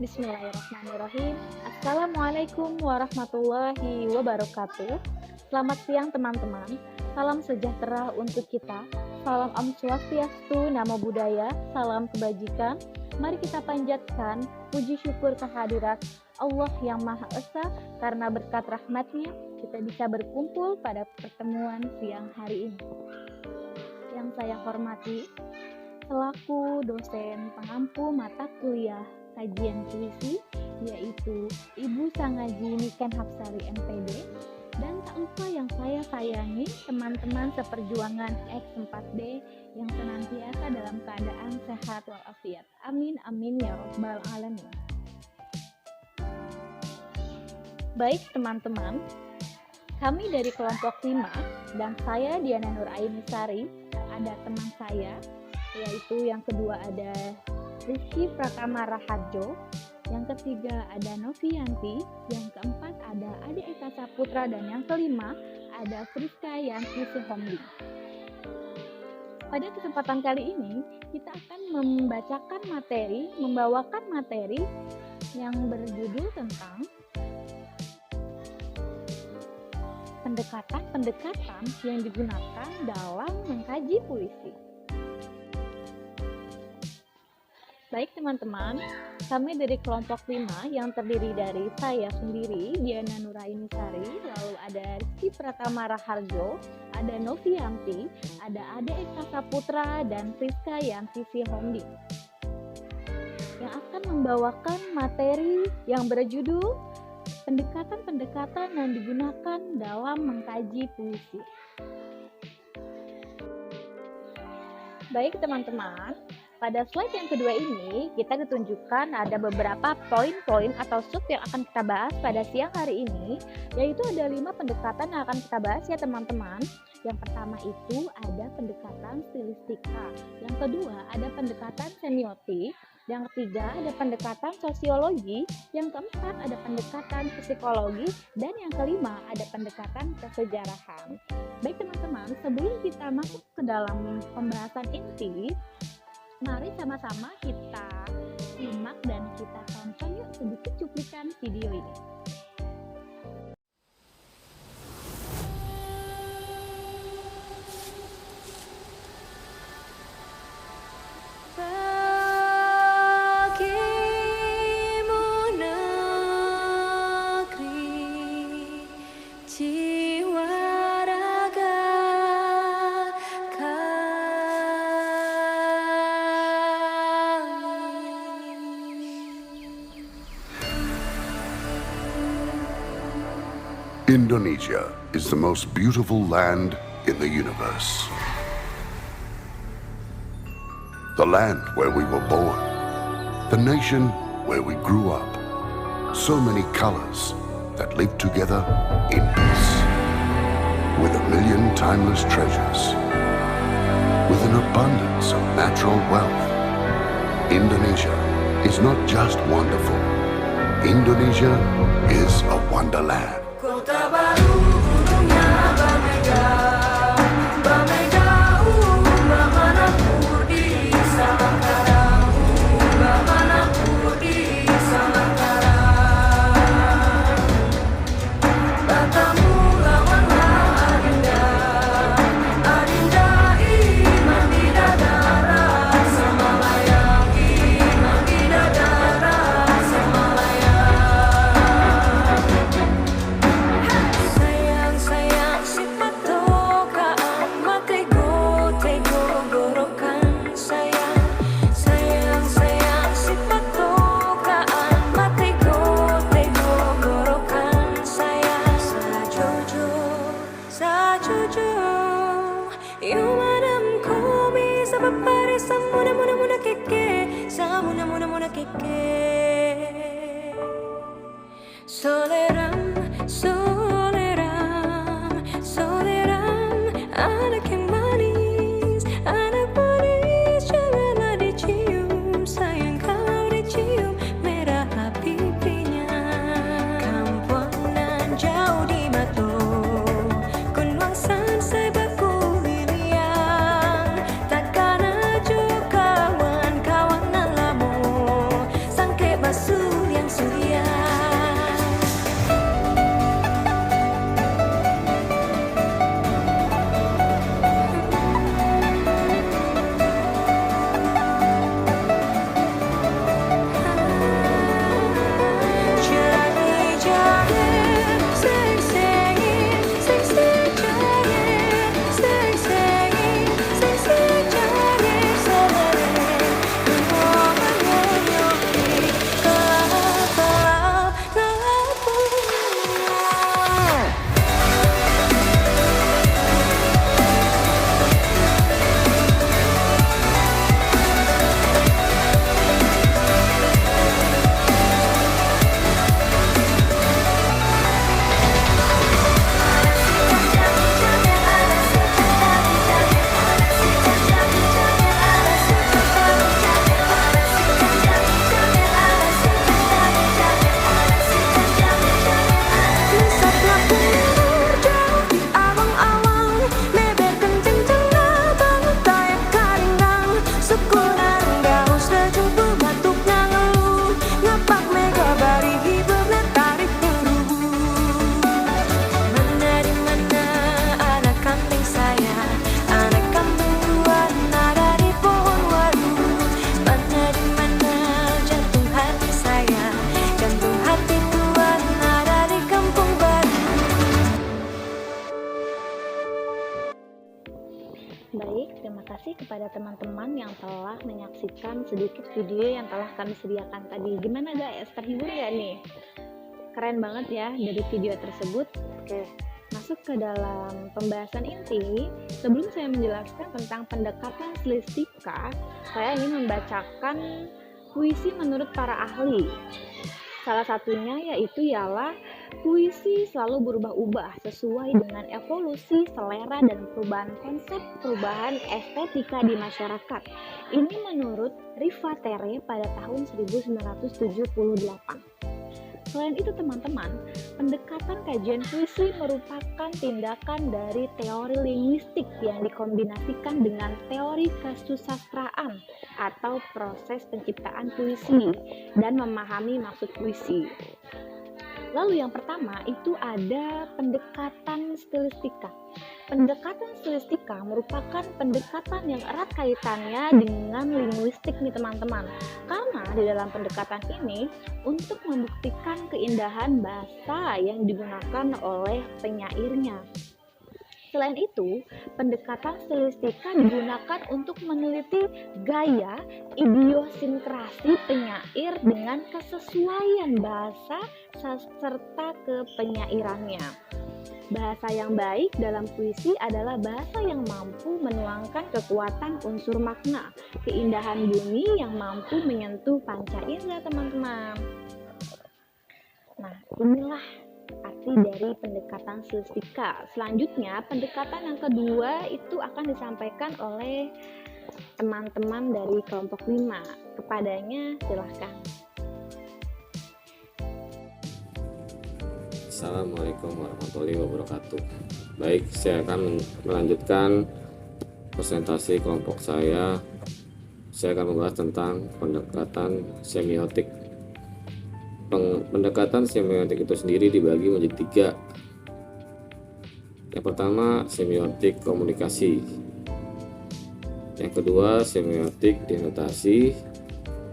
Bismillahirrahmanirrahim. Assalamualaikum warahmatullahi wabarakatuh. Selamat siang teman-teman. Salam sejahtera untuk kita. Salam Om Swastiastu, Namo Buddhaya, salam kebajikan. Mari kita panjatkan puji syukur kehadirat Allah yang Maha Esa, karena berkat rahmatnya kita bisa berkumpul pada pertemuan siang hari ini. Yang saya hormati selaku dosen pengampu mata kuliah kajian puisi, yaitu Ibu Sangaji Niken Hapsari MPD, dan tak lupa yang saya sayangi teman-teman seperjuangan X4D yang senantiasa dalam keadaan sehat walafiat. Amin amin ya robbal alamin. Baik teman-teman, kami dari kelompok 5 dan saya Diana Nur Ainisari, ada teman saya, yaitu yang kedua ada Rizky Pratama Raharjo, yang ketiga ada Novianti, yang keempat ada Ade Eka Saputra, dan yang kelima ada Friska Yanti Sihombi. Pada kesempatan kali ini kita akan membawakan materi yang berjudul tentang pendekatan-pendekatan yang digunakan dalam mengkaji puisi. Baik teman-teman, kami dari kelompok 5 yang terdiri dari saya sendiri, Diana Nurainisari, lalu ada Rizky Pratama Raharjo, ada Novianti, ada Ade Eka Saputra, dan Friska Yanti Sihombi, yang akan membawakan materi yang berjudul pendekatan-pendekatan yang digunakan dalam mengkaji puisi. Baik teman-teman, pada slide yang kedua ini kita ditunjukkan ada beberapa poin-poin atau sub yang akan kita bahas pada siang hari ini, yaitu ada 5 pendekatan yang akan kita bahas ya teman-teman. Yang pertama itu ada pendekatan stilistika, yang kedua ada pendekatan semiotik, yang ketiga ada pendekatan sosiologi, yang keempat ada pendekatan psikologi, dan yang kelima ada pendekatan kesejarahan. Baik teman-teman, sebelum kita masuk ke dalam pembahasan inti, mari sama-sama kita simak dan kita tonton yuk sedikit cuplikan video ini. Indonesia is the most beautiful land in the universe. The land where we were born, the nation where we grew up. So many colors that live together in peace. With 1,000,000 timeless treasures, with an abundance of natural wealth. Indonesia is not just wonderful. Indonesia is a wonderland. Kota baru gunungnya bermegah, bermegah, bermanapun di Samangkaram, bermanapun di Samangkaram. Bertemu lawanlah Adinda, Adinda iman bidadara, Samalayang iman bidadara, Samalayang. Sayang si patokaan matego tego gorokan sayang si patokaan matego tego gorokan sayang sajojo yumanam komi sabapare samuna muna keke samuna muna keke soleram anak yang manis, janganlah dicium, sayang kalau dicium merah pipinya. Kampuanan jauh di Batu, Kunwangsan sebaku liliang, takkan aja kawan-kawan lamu, sangke basuh. teman-teman yang telah menyaksikan sedikit video yang telah kami sediakan tadi. Gimana guys, terhibur gak nih? Keren banget ya dari video tersebut. Oke, masuk ke dalam pembahasan inti. Sebelum saya menjelaskan tentang pendekatan stilistika, saya ingin membacakan puisi menurut para ahli. Salah satunya yaitu ialah puisi selalu berubah-ubah sesuai dengan evolusi selera dan perubahan konsep perubahan estetika di masyarakat. Ini menurut Rivatere pada tahun 1978. Selain itu teman-teman, pendekatan kajian puisi merupakan tindakan dari teori linguistik yang dikombinasikan dengan teori kesusastraan atau proses penciptaan puisi dan memahami maksud puisi. Lalu yang pertama itu ada pendekatan stilistika. Pendekatan stilistika merupakan pendekatan yang erat kaitannya dengan linguistik nih teman-teman. Karena di dalam pendekatan ini untuk membuktikan keindahan bahasa yang digunakan oleh penyairnya. Selain itu, pendekatan stilistika digunakan untuk meneliti gaya idiosinkrasi penyair dengan kesesuaian bahasa serta kepenyairannya. Bahasa yang baik dalam puisi adalah bahasa yang mampu menuangkan kekuatan unsur makna, keindahan bumi yang mampu menyentuh panca indera teman-teman. Nah, inilah arti dari pendekatan stilistika. Selanjutnya, pendekatan yang kedua itu akan disampaikan oleh teman-teman dari kelompok 5. Kepadanya silahkan. Assalamualaikum warahmatullahi wabarakatuh. Baik, saya akan melanjutkan presentasi kelompok saya. Saya akan membahas tentang pendekatan semiotik. Pendekatan semiotik itu sendiri dibagi menjadi 3. Yang pertama, semiotik komunikasi. Yang kedua, semiotik denotasi.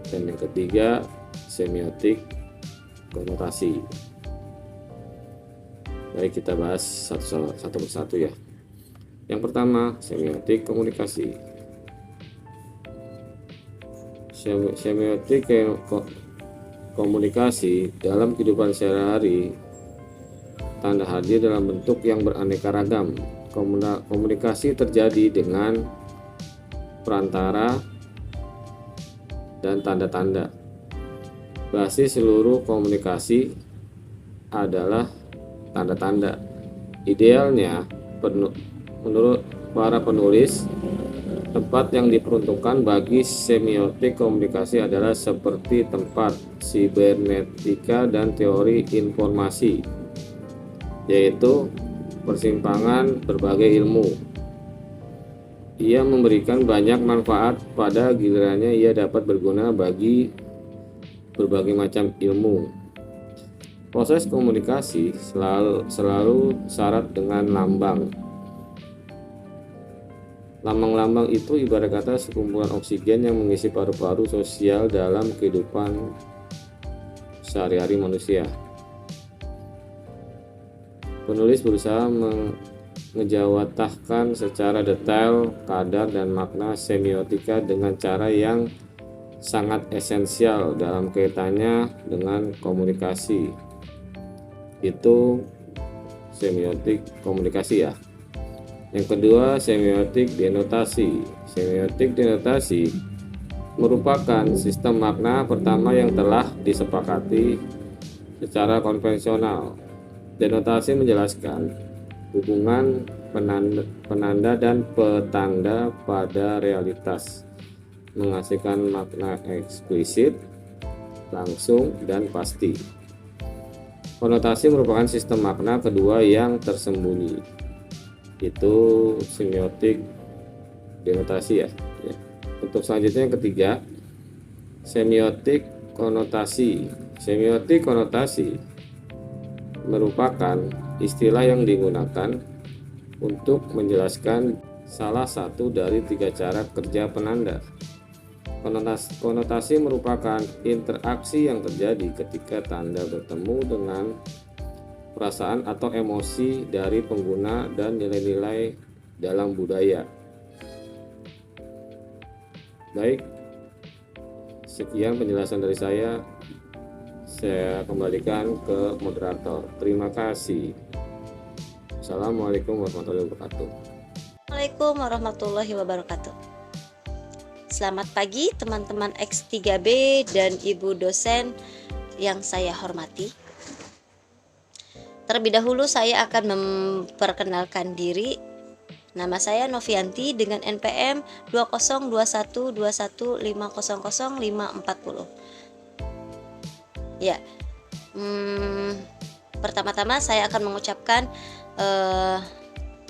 Dan yang ketiga, semiotik konotasi. Baik, kita bahas satu persatu ya. Yang pertama, semiotik komunikasi. Semiotik komunikasi dalam kehidupan sehari-hari tanda hadir dalam bentuk yang beraneka ragam. Komunikasi terjadi dengan perantara dan tanda-tanda. Basis seluruh komunikasi adalah tanda-tanda. Idealnya, menurut para penulis, tempat yang diperuntukkan bagi semiotik komunikasi adalah seperti tempat sibernetika dan teori informasi, yaitu persimpangan berbagai ilmu. Ia memberikan banyak manfaat, pada gilirannya ia dapat berguna bagi berbagai macam ilmu. Proses komunikasi selalu syarat dengan lambang. Lambang-lambang itu ibarat kata sekumpulan oksigen yang mengisi paru-paru sosial dalam kehidupan sehari-hari manusia. Penulis berusaha mengejawantahkan secara detail kadar dan makna semiotika dengan cara yang sangat esensial dalam kaitannya dengan komunikasi. Itu semiotik komunikasi ya. Yang kedua, semiotik denotasi. Semiotik denotasi merupakan sistem makna pertama yang telah disepakati secara konvensional. Denotasi menjelaskan hubungan penanda dan petanda pada realitas, menghasilkan makna eksplisit, langsung, dan pasti. Konotasi merupakan sistem makna kedua yang tersembunyi. Itu semiotik denotasi ya. Untuk selanjutnya yang ketiga, semiotik konotasi. Semiotik konotasi merupakan istilah yang digunakan untuk menjelaskan salah satu dari 3 cara kerja penanda. Konotasi merupakan interaksi yang terjadi ketika tanda bertemu dengan perasaan atau emosi dari pengguna dan nilai-nilai dalam budaya. Baik, sekian penjelasan dari saya. Saya kembalikan ke moderator. Terima kasih. Assalamualaikum warahmatullahi wabarakatuh. Assalamualaikum warahmatullahi wabarakatuh. Selamat pagi teman-teman X3B dan Ibu dosen yang saya hormati. Terlebih dahulu saya akan memperkenalkan diri. Nama saya Novianti dengan NPM 202121500540. Ya, pertama-tama saya akan mengucapkan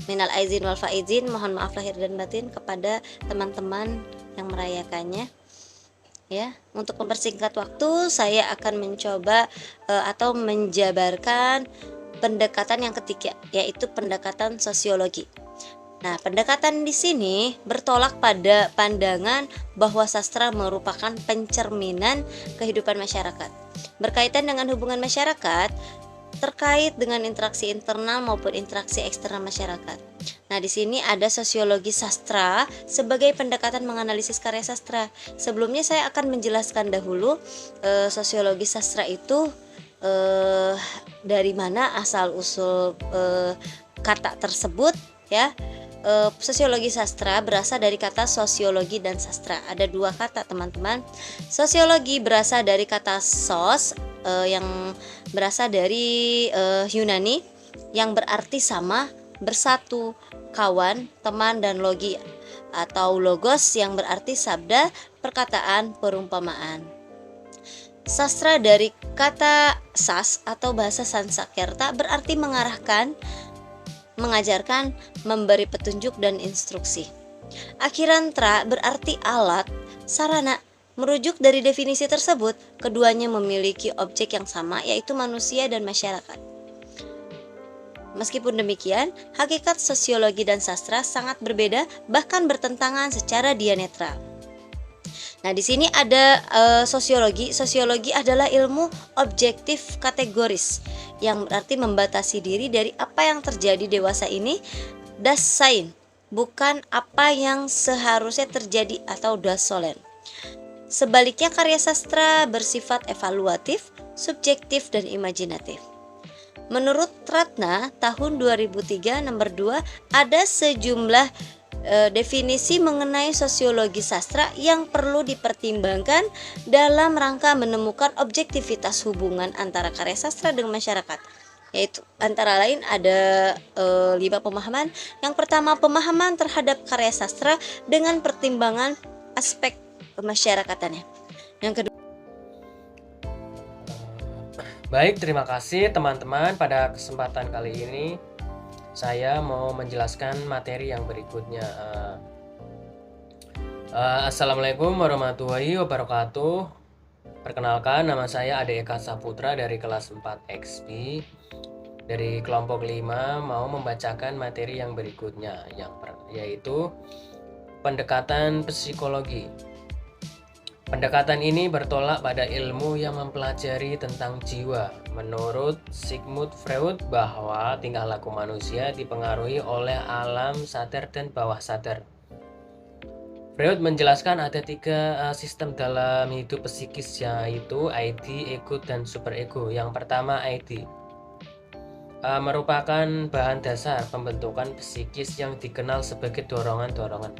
minal aizin wal faizin, mohon maaf lahir dan batin kepada teman-teman yang merayakannya. Ya, untuk mempersingkat waktu, saya akan mencoba atau menjabarkan pendekatan yang ketiga, yaitu pendekatan sosiologi. Nah, pendekatan di sini bertolak pada pandangan bahwa sastra merupakan pencerminan kehidupan masyarakat. Berkaitan dengan hubungan masyarakat, terkait dengan interaksi internal maupun interaksi eksternal masyarakat. Nah, di sini ada sosiologi sastra sebagai pendekatan menganalisis karya sastra. Sebelumnya saya akan menjelaskan dahulu sosiologi sastra itu dari mana asal usul kata tersebut, ya. Sosiologi sastra berasal dari kata sosiologi dan sastra. Ada dua kata, teman-teman. Sosiologi berasal dari kata sos yang berasal dari Yunani yang berarti sama, bersatu, kawan, teman, dan logi atau logos yang berarti sabda, perkataan, perumpamaan. Sastra dari kata sas atau bahasa Sanskerta berarti mengarahkan, mengajarkan, memberi petunjuk dan instruksi. Akhirantra berarti alat, sarana. Merujuk dari definisi tersebut, keduanya memiliki objek yang sama, yaitu manusia dan masyarakat. Meskipun demikian, hakikat sosiologi dan sastra sangat berbeda, bahkan bertentangan secara diametral. Nah, di sini ada sosiologi. Sosiologi adalah ilmu objektif kategoris yang berarti membatasi diri dari apa yang terjadi dewasa ini, das sein, bukan apa yang seharusnya terjadi atau das sollen. Sebaliknya, karya sastra bersifat evaluatif, subjektif, dan imajinatif. Menurut Ratna tahun 2003 nomor 2 ada sejumlah definisi mengenai sosiologi sastra yang perlu dipertimbangkan dalam rangka menemukan objektivitas hubungan antara karya sastra dengan masyarakat. Yaitu antara lain ada 5 pemahaman. Yang pertama, pemahaman terhadap karya sastra dengan pertimbangan aspek pemasyarakatannya. Yang kedua, baik, terima kasih teman-teman. Pada kesempatan kali ini saya mau menjelaskan materi yang berikutnya. Assalamualaikum warahmatullahi wabarakatuh. Perkenalkan, nama saya Ade Eka Saputra dari kelas 4 XP dari kelompok 5 mau membacakan materi yang berikutnya, yaitu pendekatan psikologi. Pendekatan ini bertolak pada ilmu yang mempelajari tentang jiwa. Menurut Sigmund Freud bahwa tingkah laku manusia dipengaruhi oleh alam sadar dan bawah sadar. Freud menjelaskan ada 3 sistem dalam hidup psikis, yaitu ID, ego, dan superego. Yang pertama, ID merupakan bahan dasar pembentukan psikis yang dikenal sebagai dorongan-dorongan.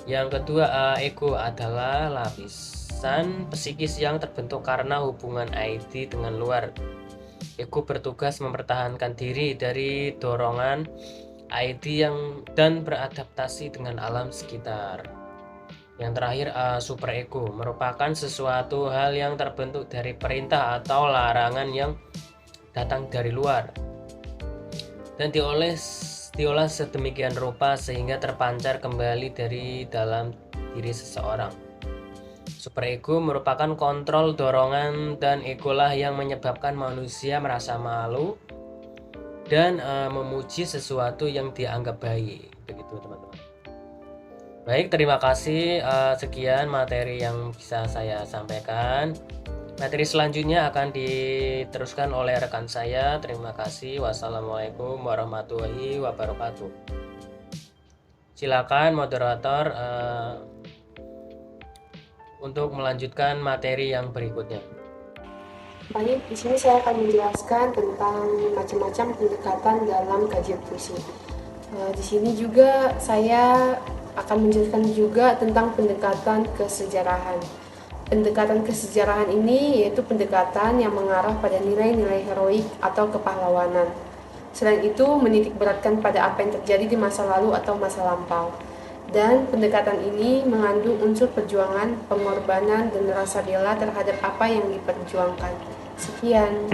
Yang kedua, ego adalah lapisan psikis yang terbentuk karena hubungan ID dengan luar. Ego bertugas mempertahankan diri dari dorongan ID dan beradaptasi dengan alam sekitar. Yang terakhir, superego merupakan sesuatu hal yang terbentuk dari perintah atau larangan yang datang dari luar dan diolah sedemikian rupa sehingga terpancar kembali dari dalam diri seseorang. Superego merupakan kontrol dorongan, dan egolah yang menyebabkan manusia merasa malu dan memuji sesuatu yang dianggap baik. Begitu, teman-teman. Baik, terima kasih. Sekian materi yang bisa saya sampaikan. Materi selanjutnya akan diteruskan oleh rekan saya. Terima kasih. Wassalamualaikum warahmatullahi wabarakatuh. Silakan moderator untuk melanjutkan materi yang berikutnya. Baik, di sini saya akan menjelaskan tentang macam-macam pendekatan dalam kajian puisi. Di sini juga saya akan menjelaskan juga tentang pendekatan kesejarahan. Pendekatan kesejarahan ini yaitu pendekatan yang mengarah pada nilai-nilai heroik atau kepahlawanan. Selain itu, menitik beratkan pada apa yang terjadi di masa lalu atau masa lampau. Dan pendekatan ini mengandung unsur perjuangan, pengorbanan, dan rasa bela terhadap apa yang diperjuangkan. Sekian.